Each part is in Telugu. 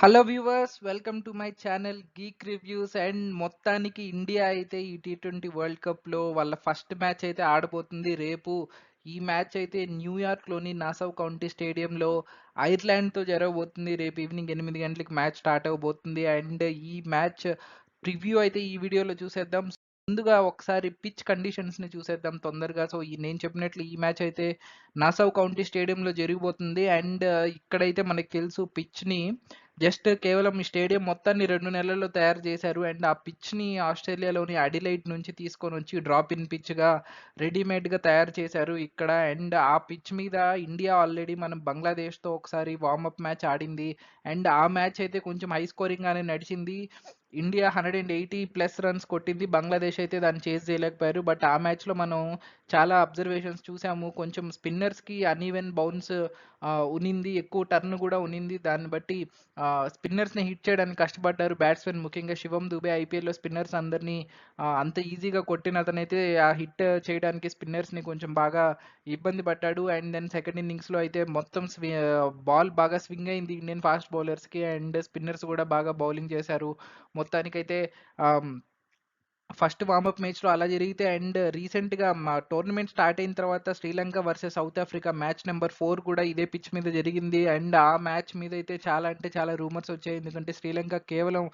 Hello viewers, welcome to my channel geek reviews. And మొత్తానికి ఇండియా అయితే ఈ టీ20 వరల్డ్ కప్లో వాళ్ళ ఫస్ట్ మ్యాచ్ అయితే ఆడబోతుంది రేపు. ఈ మ్యాచ్ అయితే న్యూయార్క్లోని నాసౌ కౌంటీ స్టేడియంలో ఐర్లాండ్తో జరగబోతుంది. రేపు ఈవినింగ్ 8 గంటలకు మ్యాచ్ స్టార్ట్ అవబోతుంది. అండ్ ఈ మ్యాచ్ ప్రివ్యూ అయితే ఈ వీడియోలో చూసేద్దాం. ముందుగా ఒకసారి పిచ్ కండిషన్స్ని చూసేద్దాం తొందరగా. సో నేను చెప్పినట్లు ఈ మ్యాచ్ అయితే నాసౌ కౌంటీ స్టేడియంలో జరిగిపోతుంది. అండ్ ఇక్కడైతే మనకి తెలుసు పిచ్ని జస్ట్ కేవలం ఈ స్టేడియం మొత్తాన్ని 2 నెలల్లో తయారు చేశారు. అండ్ ఆ పిచ్‌ని ఆస్ట్రేలియాలోని అడిలైడ్ నుంచి తీసుకొనొచ్చి డ్రాప్ ఇన్ పిచ్‌గా రెడీమేడ్‌గా తయారు చేశారు ఇక్కడ. అండ్ ఆ పిచ్ మీద ఇండియా ఆల్రెడీ మనం బంగ్లాదేశ్‌తో ఒకసారి వార్మప్ మ్యాచ్ ఆడింది. అండ్ ఆ మ్యాచ్ అయితే కొంచెం హై స్కోరింగ్‌గానే నడిచింది. ఇండియా 180+ రన్స్ కొట్టింది. బంగ్లాదేశ్ అయితే దాన్ని చేజ్ చేయలేకపోయారు. బట్ ఆ మ్యాచ్‌లో మనం చాలా అబ్జర్వేషన్స్ చూసాము. కొంచెం స్పిన్నర్స్‌కి అన్‌ఈవెన్ బౌన్స్ ఉన్నింది. ఎక్కువ టర్న్ కూడా ఉన్నింది. దాన్ని బట్టి స్పిన్నర్స్‌ని హిట్ చేయడానికి కష్టపడ్డారు బ్యాట్స్‌మెన్. ముఖ్యంగా శివం దుబే ఐపీఎల్‌లో స్పిన్నర్స్ అందరినీ అంత ఈజీగా కొట్టిన అతనైతే ఆ హిట్ చేయడానికి స్పిన్నర్స్‌ని కొంచెం బాగా ఇబ్బంది పడ్డాడు. అండ్ దెన్ సెకండ్ ఇన్నింగ్స్‌లో అయితే మొత్తం బాల్ బాగా స్వింగ్ అయింది ఇండియన్ ఫాస్ట్ బౌలర్స్‌కి. అండ్ స్పిన్నర్స్ కూడా బాగా బౌలింగ్ చేశారు. మొత్తానికైతే ఆహ్, ఫస్ట్ వార్మప్ మ్యాచ్‌లో అలా జరిగితే. అండ్ రీసెంట్‌గా మా టోర్నమెంట్ స్టార్ట్ అయిన తర్వాత Sri Lanka versus south Africa match number 4 కూడా ఇదే పిచ్ మీద జరిగింది. అండ్ ఆ మ్యాచ్ మీద అయితే చాలా అంటే చాలా రూమర్స్ వచ్చాయి. ఎందుకంటే శ్రీలంక కేవలం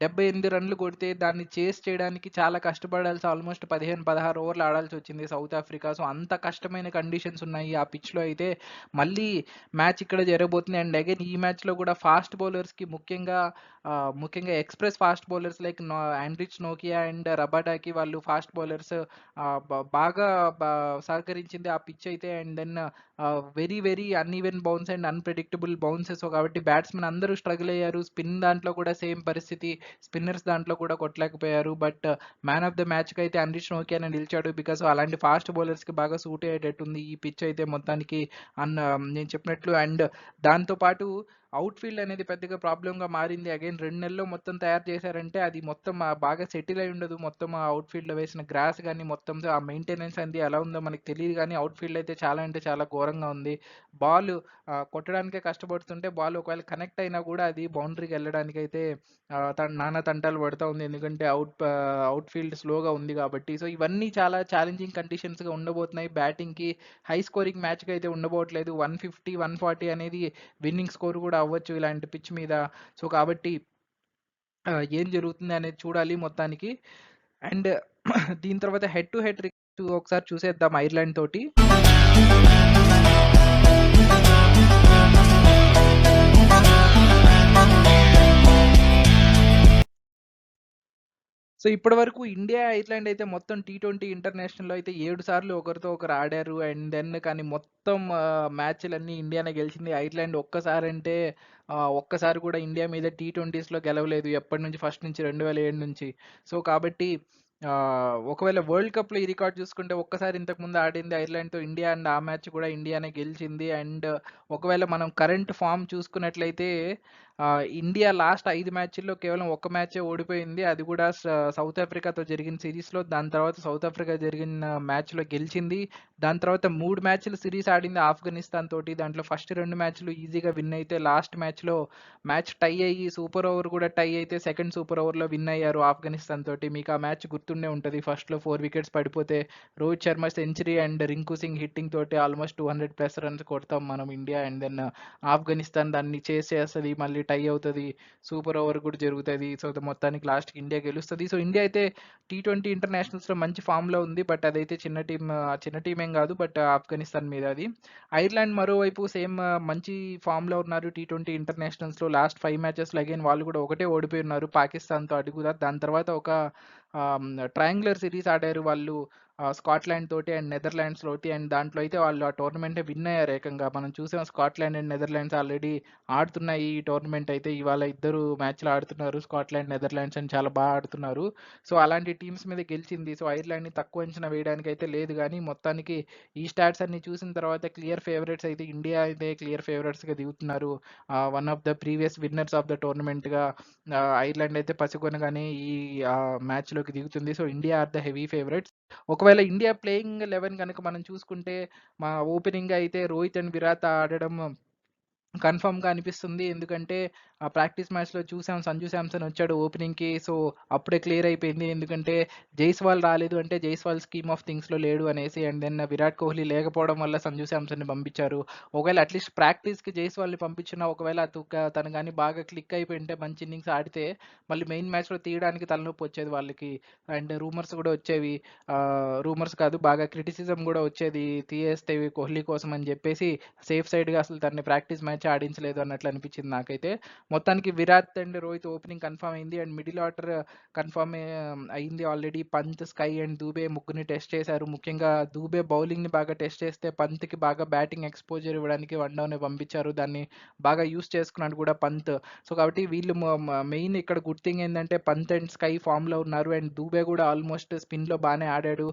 78 రన్లు కొడితే దాన్ని చేస్ చేయడానికి చాలా కష్టపడాల్సి ఆల్మోస్ట్ 15, 16 ఓవర్లు ఆడాల్సి వచ్చింది సౌత్ ఆఫ్రికా. సో అంత కష్టమైన కండిషన్స్ ఉన్నాయి ఆ పిచ్‌లో అయితే. మళ్ళీ మ్యాచ్ ఇక్కడ జరగబోతుంది. అండ్ అగైన్ ఈ మ్యాచ్‌లో కూడా ఫాస్ట్ బౌలర్స్‌కి ముఖ్యంగా express fast bowlers like Anrich నోకియా అండ్ రబాడాకి వాళ్ళు ఫాస్ట్ బౌలర్స్ బాగా బా సహకరించింది ఆ పిచ్ అయితే. And then very very uneven bounce and unpredictable bounces. కాబట్టి బ్యాట్స్‌మెన్ అందరూ స్ట్రగుల్ అయ్యారు. స్పిన్ దాంట్లో కూడా సేమ్ పరిస్థితి. స్పిన్నర్స్ దాంట్లో కూడా కొట్టలేకపోయారు. బట్ మ్యాన్ ఆఫ్ ద మ్యాచ్‌కి అయితే ఆండ్రిచ్ నోకియానే నిలిచాడు. బికాస్ అలాంటి ఫాస్ట్ బౌలర్స్‌కి బాగా సూట్ అయ్యేటట్టుంది ఈ పిచ్ అయితే మొత్తానికి అన్న నేను చెప్పినట్లు. అండ్ దాంతో పాటు అవుట్‌ఫీల్డ్ అనేది పెద్దగా ప్రాబ్లమ్‌గా మారింది. అగైన్ 2 నెలల్లో మొత్తం తయారు చేశారంటే అది మొత్తం బాగా సెటిల్ అయి ఉండదు. మొత్తం ఆ అవుట్‌ఫీల్డ్‌లో వేసిన గ్రాస్ గాని మొత్తం ఆ మెయింటెనెన్స్ అనేది ఎలా ఉందో మనకు తెలీదు గానీ అవుట్‌ఫీల్డ్ అయితే చాలా అంటే చాలా ఘోరంగా ఉంది. బాల్ కొట్టడానికే కష్టపడుతుంటే బాల్ ఒకవేళ కనెక్ట్ అయినా కూడా అది బౌండరీకి వెళ్ళడానికైతే నానా తంటాలు పడతా ఉంది. ఎందుకంటే అవుట్‌ఫీల్డ్ స్లోగా ఉంది కాబట్టి. సో ఇవన్నీ చాలా ఛాలెంజింగ్ కండిషన్స్‌గా ఉండబోతున్నాయి బ్యాటింగ్‌కి. హై స్కోరింగ్ మ్యాచ్‌గా అయితే ఉండబోట్లేదు. 150, 140 అనేది విన్నింగ్ స్కోర్ కూడా అవ్వచ్చు ఇలాంటి పిచ్ మీద. సో కాబట్టి ఏం జరుగుతుంది అనేది చూడాలి మొత్తానికి. అండ్ దీని తర్వాత హెడ్ టు హెడ్ ఒకసారి చూసేద్దాం ఐర్లాండ్ తోటి. సో ఇప్పటివరకు ఇండియా, ఐర్లాండ్ అయితే మొత్తం టీ20 ఇంటర్నేషనల్‌లో అయితే 7 సార్లు ఒకరితో ఒకరు ఆడారు. అండ్ దెన్ కానీ మొత్తం మ్యాచ్‌లన్నీ ఇండియానే గెలిచింది. ఐర్లాండ్ ఒక్కసారంటే ఒక్కసారి కూడా ఇండియా మీద టీ20స్‌లో గెలవలేదు. ఎప్పటినుంచి ఫస్ట్ నుంచి 2007 నుంచి. సో కాబట్టి ఒకవేళ వరల్డ్ కప్‌లో ఈ రికార్డ్ చూసుకుంటే ఒక్కసారి ఇంతకుముందు ఆడింది ఐర్లాండ్‌తో ఇండియా. అండ్ ఆ మ్యాచ్ కూడా ఇండియానే గెలిచింది. అండ్ ఒకవేళ మనం కరెంట్ ఫార్మ్ చూసుకున్నట్లయితే ఇండియా లాస్ట్ 5 మ్యాచ్‌ల్లో కేవలం ఒక్క మ్యాచే ఓడిపోయింది. అది కూడా సౌత్ ఆఫ్రికాతో జరిగిన సిరీస్‌లో. దాని తర్వాత సౌత్ ఆఫ్రికా జరిగిన మ్యాచ్‌లో గెలిచింది. దాని తర్వాత 3 మ్యాచ్‌లు సిరీస్ ఆడింది ఆఫ్ఘనిస్తాన్ తోటి. దాంట్లో ఫస్ట్ 2 మ్యాచ్‌లు ఈజీగా విన్ అయితే లాస్ట్ మ్యాచ్‌లో మ్యాచ్ టై అయ్యి సూపర్ ఓవర్ కూడా టై అయితే సెకండ్ సూపర్ ఓవర్‌లో విన్ అయ్యారు ఆఫ్ఘనిస్తాన్ తోటి. మీకు ఆ మ్యాచ్ గుర్తుండే ఉంటది. ఫస్ట్‌లో 4 వికెట్స్ పడిపోతే Rohit Sharma century and Rinku Singh hitting తోటి ఆల్మోస్ట్ 200+ రన్స్ కొడతాం మనం ఇండియా. అండ్ దెన్ ఆఫ్ఘనిస్తాన్ దాన్ని చేసేస్తది. మళ్ళీ టై అవుతది. సూపర్ ఓవర్ కూడా జరుగుతది. సో మొత్తానికి లాస్ట్‌కి ఇండియా గెలుస్తది. సో ఇండియా అయితే టీ20 ఇంటర్నేషనల్స్‌లో మంచి ఫామ్‌లో ఉంది. బట్ అదైతే చిన్న టీమ్ ఏం కాదు. బట్ ఆఫ్ఘనిస్తాన్ మీద అది. ఐర్లాండ్ మరోవైపు సేమ్ మంచి ఫామ్‌లో ఉన్నారు టీ20 ఇంటర్నేషనల్స్‌లో. లాస్ట్ 5 మ్యాచెస్‌లో అగైన్ వాళ్ళు కూడా ఒకటే ఓడిపోయి ఉన్నారు పాకిస్తాన్‌తో. అది కూడా దాని తర్వాత ఒక ట్రయాంగులర్ సిరీస్ ఆడారు వాళ్ళు స్కాట్లాండ్ తోటి అండ్ నెదర్లాండ్స్ తోటి. అండ్ దాంట్లో అయితే వాళ్ళు ఆ టోర్నమెంటే విన్ అయ్యారు ఏకంగా. మనం చూసాం స్కాట్లాండ్ అండ్ నెదర్లాండ్స్ ఆల్రెడీ ఆడుతున్నాయి ఈ టోర్నమెంట్ అయితే. ఇవాళ ఇద్దరు మ్యాచ్‌లు ఆడుతున్నారు. స్కాట్లాండ్, నెదర్లాండ్స్ అని చాలా బాగా ఆడుతున్నారు. సో అలాంటి టీమ్స్ మీద గెలిచింది. సో ఐర్లాండ్‌ని తక్కువ అంచనా వేయడానికి అయితే లేదు గానీ మొత్తానికి ఈ స్టాట్స్ అన్ని చూసిన తర్వాత క్లియర్ ఫేవరెట్స్ అయితే ఇండియా అయితే క్లియర్ ఫేవరెట్స్‌గా దిగుతున్నారు. One of the previous winners of the టోర్నమెంట్‌గా ఐర్లాండ్ అయితే పసికొనగానే ఈ మ్యాచ్‌లోకి దిగుతుంది. So India are the heavy favourites. ఒకవేళ ఇండియా ప్లేయింగ్ 11 గనుక మనం చూసుకుంటే ఓపెనింగ్‌గా అయితే రోహిత్ అండ్ విరాట్ ఆడడం కన్ఫర్మ్‌గా అనిపిస్తుంది. ఎందుకంటే ప్రాక్టీస్ మ్యాచ్‌లో చూసాం సంజు శాంసన్ వచ్చాడు ఓపెనింగ్‌కి. సో, అప్పుడే క్లియర్ అయిపోయింది. ఎందుకంటే జైస్వాల్ రాలేదు అంటే జైస్వాల్ స్కీమ్ ఆఫ్ థింగ్స్‌లో లేడు అనేసి. అండ్ దెన్ విరాట్ కోహ్లీ లేకపోవడం వల్ల సంజు శాంసన్‌ని పంపించారు. ఒకవేళ అట్‌లీస్ట్ ప్రాక్టీస్‌కి జైస్వాల్‌ని పంపించినా ఒకవేళ తను గాని బాగా క్లిక్ అయిపోయింటే మంచి ఇన్నింగ్స్ ఆడితే మళ్ళీ మెయిన్ మ్యాచ్‌లో తీయడానికి తలనొప్పి వచ్చేది వాళ్ళకి. అండ్ రూమర్స్ కూడా వచ్చేవి. రూమర్స్ కాదు బాగా క్రిటిసిజం కూడా వచ్చేది. తీయేస్తే కోహ్లీ కోసం అని చెప్పేసి సేఫ్ సైడ్‌గా అసలు తనని ప్రాక్టీస్ మ్యాచే ఆడించలేదు అన్నట్లు అనిపించింది నాకైతే. మొత్తానికి Virat and Rohit opening confirm అయింది. అండ్ మిడిల్ ఆర్డర్ కన్ఫర్మ్ అయింది already. Pant, SKY and Dube ముగ్గురిని టెస్ట్ చేశారు. ముఖ్యంగా దూబే బౌలింగ్‌ని బాగా టెస్ట్ చేస్తే పంత్‌కి బాగా బ్యాటింగ్ ఎక్స్‌పోజర్ ఇవ్వడానికి వన్ డౌనే పంపించారు. దాన్ని బాగా యూజ్ చేసుకున్నాడు కూడా పంత్. సో, కాబట్టి వీళ్ళు మెయిన్ ఇక్కడ గుడ్ థింగ్ ఏందంటే పంత్ అండ్ స్కై ఫామ్‌లో ఉన్నారు. అండ్ దూబే కూడా ఆల్మోస్ట్ స్పిన్‌లో బానే ఆడాడు.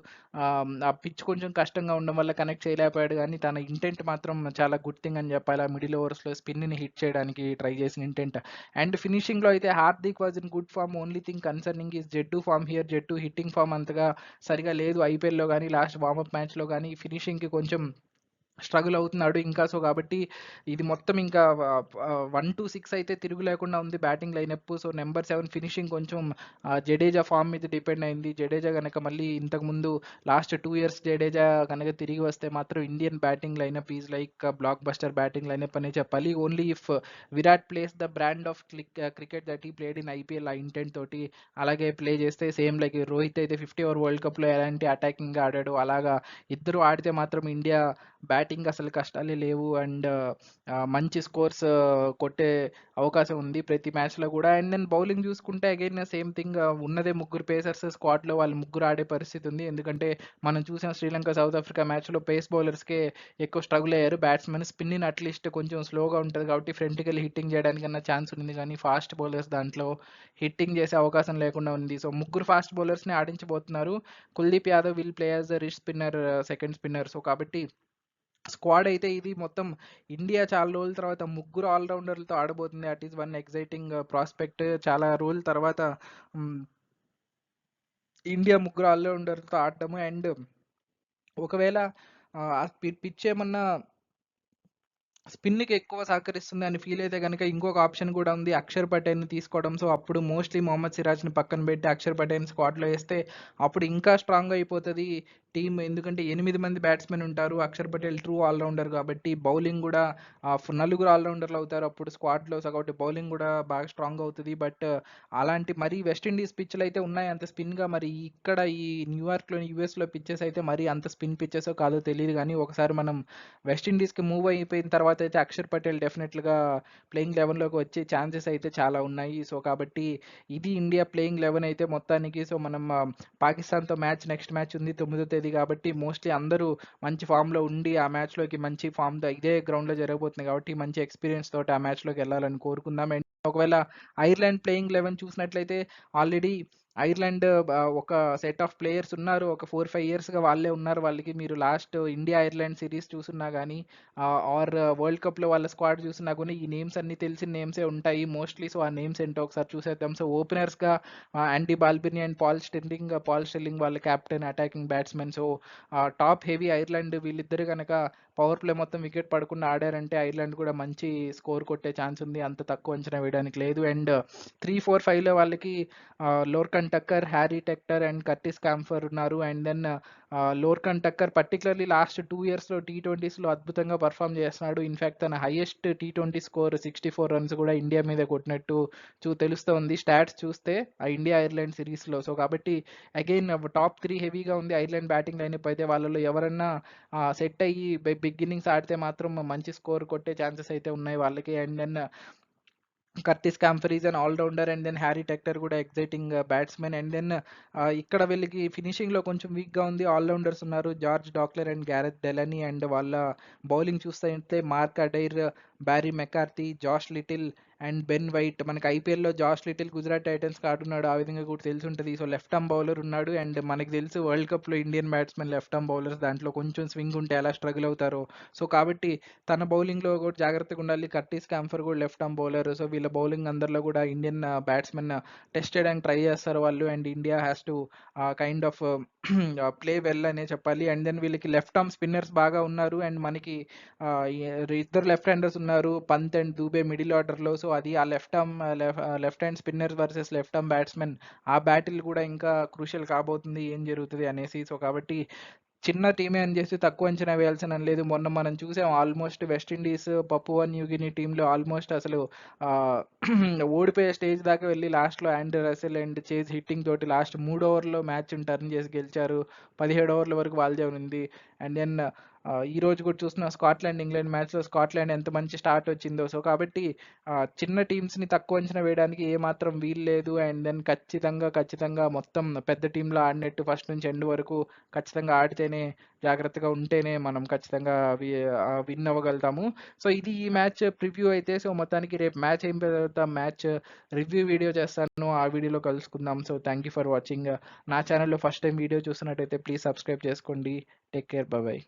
ఆ పిచ్ కొంచెం కష్టంగా ఉండడం వల్ల కనెక్ట్ చేయలేకపోయాడు గానీ, తన ఇంటెంట్ మాత్రం చాలా గుడ్ థింగ్ అని చెప్పాలి. ఆ మిడిల్ ఓవర్స్‌లో స్పిన్‌ని హిట్ చేయడానికి ట్రై చేసిన ఇంటెంట్. అండ్ ఫినిషింగ్‌లో అయితే Hardik was in good form. Only thing concerning is Jaddu form here. Jaddu hitting form అంతగా సరిగా లేదు. ఐపీఎల్‌లో గానీ, లాస్ట్ వార్మప్ మ్యాచ్‌లో గానీ ఫినిషింగ్‌కి కొంచెం స్ట్రగుల్ అవుతున్నాడు ఇంకా. సో, కాబట్టి ఇది మొత్తం ఇంకా 1-6 అయితే తిరుగు లేకుండా ఉంది batting lineup. So, number 7 finishing కొంచెం జడేజా ఫామ్ మీద డిపెండ్ అయింది. జడేజా గనక మళ్ళీ ఇంతకుముందు లాస్ట్ 2 ఇయర్స్ జడేజా గనక తిరిగి వస్తే మాత్రం Indian batting lineup is like block buster batting lineup అనే చెప్పాలి. Only if Virat place the brand of cricket that he played in IPL ఆ ఇంటెంట్ తోటి అలాగే ప్లే చేస్తే సేమ్ లైక్ రోహిత్ అయితే 50 ఓవర్ వరల్డ్ కప్‌లో ఎలాంటి అటాకింగ్‌గా ఆడాడో అలాగా ఇద్దరు ఆడితే మాత్రం ఇండియా బ్యాటింగ్ అసలు కష్టాలే లేవు. అండ్ మంచి స్కోర్స్ కొట్టే అవకాశం ఉంది ప్రతి మ్యాచ్‌లో కూడా. అండ్ దెన్ బౌలింగ్ చూసుకుంటే అగైన్ సేమ్ థింగ్ ఉన్నదే ముగ్గురు పేసర్స్ స్క్వాడ్‌లో వాళ్ళు ముగ్గురు ఆడే పరిస్థితి ఉంది. ఎందుకంటే మనం చూసాం శ్రీలంక, సౌత్ ఆఫ్రికా మ్యాచ్‌లో పేస్ బౌలర్స్‌కే ఎక్కువ స్ట్రగుల్ అయ్యారు. బ్యాట్స్‌మెన్ స్పిన్నింగ్ అట్‌లీస్ట్ కొంచెం స్లోగా ఉంటది కాబట్టి ఫ్రంట్‌కెళ్ళి హిట్టింగ్ చేయడానికన్నా ఛాన్స్ ఉంది. కానీ ఫాస్ట్ బౌలర్స్ దాంట్లో హిట్టింగ్ చేసే అవకాశం లేకుండా ఉంది. సో, ముగ్గురు ఫాస్ట్ బౌలర్స్‌ని ఆడించబోతున్నారు. Kuldeep Yadav will play as the wrist spinner, second spinner. So, కాబట్టి స్క్వాడ్ అయితే ఇది మొత్తం ఇండియా చాలా రోజుల తర్వాత ముగ్గురు ఆల్ రౌండర్లతో ఆడబోతుంది. That is one exciting prospect. చాలా రోజుల తర్వాత హ్మ్, ఇండియా ముగ్గురు ఆల్ రౌండర్లతో ఆడటము. అండ్ ఒకవేళ ఆ పిచ్ ఏమన్నా స్పిన్‌కి ఎక్కువ సహకరిస్తుంది అని ఫీల్ అయితే గనుక ఇంకొక ఆప్షన్ కూడా ఉంది. అక్షర్ పటేల్‌ని తీసుకోవడం. సో, అప్పుడు మోస్ట్‌లీ మొహమ్మద్ సిరాజ్‌ని పక్కన పెట్టి అక్షర్ పటేల్‌ని స్క్వాడ్‌లో ఏస్తే అప్పుడు ఇంకా స్ట్రాంగ్ అయిపోతది టీమ్. ఎందుకంటే 8 మంది బ్యాట్స్‌మెన్ ఉంటారు. Akshar Patel true all rounder కాబట్టి బౌలింగ్ కూడా నలుగురు ఆల్ రౌండర్‌లు అవుతారు అప్పుడు స్క్వాడ్‌లో. సో, కాబట్టి బౌలింగ్ కూడా బాగా స్ట్రాంగ్ అవుతది. బట్ అలాంటి మరీ వెస్ట్ ఇండీస్ పిచ్‌లు అయితే ఉన్నాయి అంత స్పిన్‌గా. మరి ఇక్కడ ఈ న్యూయార్క్‌లోని, యూఎస్‌లో పిచెస్ అయితే మరీ అంత స్పిన్ పిచెసో కాదో తెలీదు గానీ ఒకసారి మనం వెస్ట్ ఇండీస్‌కి మూవ్ అయిపోయిన తర్వాత అయితే అక్షర్ పటేల్ డెఫినెట్‌గా ప్లేయింగ్ 11లోకి వచ్చే ఛాన్సెస్ అయితే చాలా ఉన్నాయి. సో, కాబట్టి ఇది ఇండియా ప్లేయింగ్ 11 అయితే మొత్తానికి. సో, మనం పాకిస్తాన్‌తో నెక్స్ట్ మ్యాచ్ ఉంది 9వ తేదీ కాబట్టి మోస్ట్‌లీ అందరూ మంచి ఫామ్‌లో ఉండి ఆ మ్యాచ్‌లోకి మంచి ఫామ్‌తో ఇదే గ్రౌండ్‌లో జరగబోతుంది కాబట్టి మంచి ఎక్స్‌పీరియన్స్ తోటి ఆ మ్యాచ్‌లోకి ఎళ్ళాలని కోరుకుందాం. అండ్ ఒకవేళ ఐర్లాండ్ ప్లేయింగ్ 11 చూసినట్లయితే ఆల్రెడీ ఐర్లాండ్ ఒక సెట్ ఆఫ్ ప్లేయర్స్ ఉన్నారు. ఒక 4, 5 ఇయర్స్‌గా వాళ్ళే ఉన్నారు. వాళ్ళకి మీరు లాస్ట్ ఇండియా ఐర్లాండ్ సిరీస్ చూసున్నా గానీ ఆర్ వరల్డ్ కప్‌లో వాళ్ళ స్క్వాడ్ చూసినా కూడా ఈ నేమ్స్ అన్నీ తెలిసిన నేమ్సే ఉంటాయి మోస్ట్‌లీ. సో, ఆ నేమ్స్ ఏంటో ఒకసారి చూసేద్దాం. సో, ఓపెనర్స్‌గా Andy Balbirnie and Paul Stirling వాళ్ళ captain, attacking batsmen. So, top heavy Ireland వీళ్ళిద్దరు గనక పవర్ ప్లే మొత్తం వికెట్ పడకుండా ఆడారంటే ఐర్లాండ్ కూడా మంచి స్కోర్ కొట్టే ఛాన్స్ ఉంది. అంత తక్కువ అంచనా వేయడానికి లేదు. అండ్ 3, 4, 5లో వాళ్ళకి Lorcan Tucker, Harry Tector and Curtis Campher ఉన్నారు. And then Lorcan Tucker particularly last 2 ఇయర్స్‌లో టీ20స్‌లో అద్భుతంగా పర్ఫార్మ్ చేస్తున్నాడు. ఇన్‌ఫాక్ట్ తన హైయెస్ట్ టీ20 స్కోర్ 64 రన్స్ కూడా ఇండియా మీద కొట్టినట్టు తెలుస్తోంది స్టాట్స్ చూస్తే ఆ ఇండియా ఐర్లాండ్ సిరీస్‌లో. సో, కాబట్టి అగైన్ టాప్ 3 హెవీగా ఉంది ఐర్లాండ్ బ్యాటింగ్ లైనప్ అయితే. వాళ్ళలో ఎవరన్నా సెట్ అయ్యి బిగ్ ఇన్నింగ్స్ ఆడితే మాత్రం మంచి స్కోర్ కొట్టే ఛాన్సెస్ అయితే ఉన్నాయి వాళ్ళకి. And then Curtis Campher is an all rounder. And then Harry Tector కూడా ఎక్సైటింగ్ బ్యాట్స్‌మెన్. అండ్ దెన్ ఇక్కడ వీళ్ళకి ఫినిషింగ్‌లో కొంచెం వీక్‌గా ఉంది. ఆల్ రౌండర్స్ ఉన్నారు. George Dockrell and Gareth Delany. And వాళ్ళ బౌలింగ్ చూస్తే Mark Adair, Barry McCarthy, Josh Little and Ben White. మనకి ఐపీఎల్‌లో జాష్ లిటిల్ గుజరాత్ టైటన్స్‌కి ఆడున్నాడు. ఆ విధంగా కూడా తెలిసుంటది. సో, లెఫ్ట్ ఆర్మ్ బౌలర్ ఉన్నాడు. అండ్ మనకి తెలుసు వరల్డ్ కప్‌లో Indian batsmen left arm bowlers దాంట్లో కొంచెం స్వింగ్ ఉంటే ఎలా స్ట్రగుల్ అవుతారో. సో, కాబట్టి తన బౌలింగ్‌లో కూడా జాగ్రత్తగా ఉండాలి. కర్టిస్ కాంఫర్ కూడా లెఫ్ట్ ఆర్మ్ బౌలర్. సో, వీళ్ళ బౌలింగ్ అందరిలో కూడా ఇండియన్ బ్యాట్స్‌మెన్ టెస్ట్ చేయడానికి ట్రై చేస్తారు వాళ్ళు. And India has to kind of play well అనే చెప్పాలి. అండ్ దెన్ వీళ్ళకి లెఫ్ట్ ఆర్మ్ స్పిన్నర్స్ బాగా ఉన్నారు. అండ్ మనకి ఇద్దరు లెఫ్ట్ హ్యాండర్స్ ఉన్నారు పంత్ అండ్ దూబే మిడిల్ ఆర్డర్లో. సో అది ఆ left hand spinner versus left arm batsmen ఆ బ్యాటిల్ కూడా ఇంకా క్రూషియల్ కాబోతుంది ఏం జరుగుతుంది అనేసి. సో కాబట్టి చిన్న టీమే అని చేసి తక్కువ అంచనా వేయాల్సిన లేదు. మొన్న మనం చూసాం ఆల్మోస్ట్ వెస్టిండీస్ పపువా న్యూగిని టీంలో ఆల్మోస్ట్ అసలు ఓడిపోయే స్టేజ్ దాకా వెళ్ళి లాస్ట్లో Andre Russell and Chase hitting తోటి లాస్ట్ 3 ఓవర్లో మ్యాచ్ టర్న్ చేసి గెలిచారు. 17 ఓవర్ల వరకు వాళ్ళదే ఉంది. అండ్ దెన్ ఈ రోజు కూడా చూస్తున్న స్కాట్లాండ్ ఇంగ్లాండ్ మ్యాచ్లో స్కాట్లాండ్ ఎంత మంచి స్టార్ట్ వచ్చిందో. సో కాబట్టి చిన్న టీమ్స్ని తక్కువ అంచనా వేయడానికి ఏమాత్రం వీలు లేదు. అండ్ దెన్ ఖచ్చితంగా మొత్తం పెద్ద టీంలో ఆడినట్టు ఫస్ట్ నుంచి ఎండ్ వరకు ఖచ్చితంగా ఆడితేనే జాగ్రత్తగా ఉంటేనే మనం ఖచ్చితంగా విన్ అవ్వగలుగుతాము. సో ఇది ఈ మ్యాచ్ ప్రివ్యూ అయితే. సో మొత్తానికి రేపు మ్యాచ్ అయిన తర్వాత మ్యాచ్ రివ్యూ వీడియో చేస్తాను. ఆ వీడియోలో కలుసుకుందాం. So thank you for watching. నా ఛానల్లో ఫస్ట్ టైం వీడియో చూస్తున్నట్టయితే ప్లీజ్ సబ్స్క్రైబ్ చేసుకోండి. Take care, bye.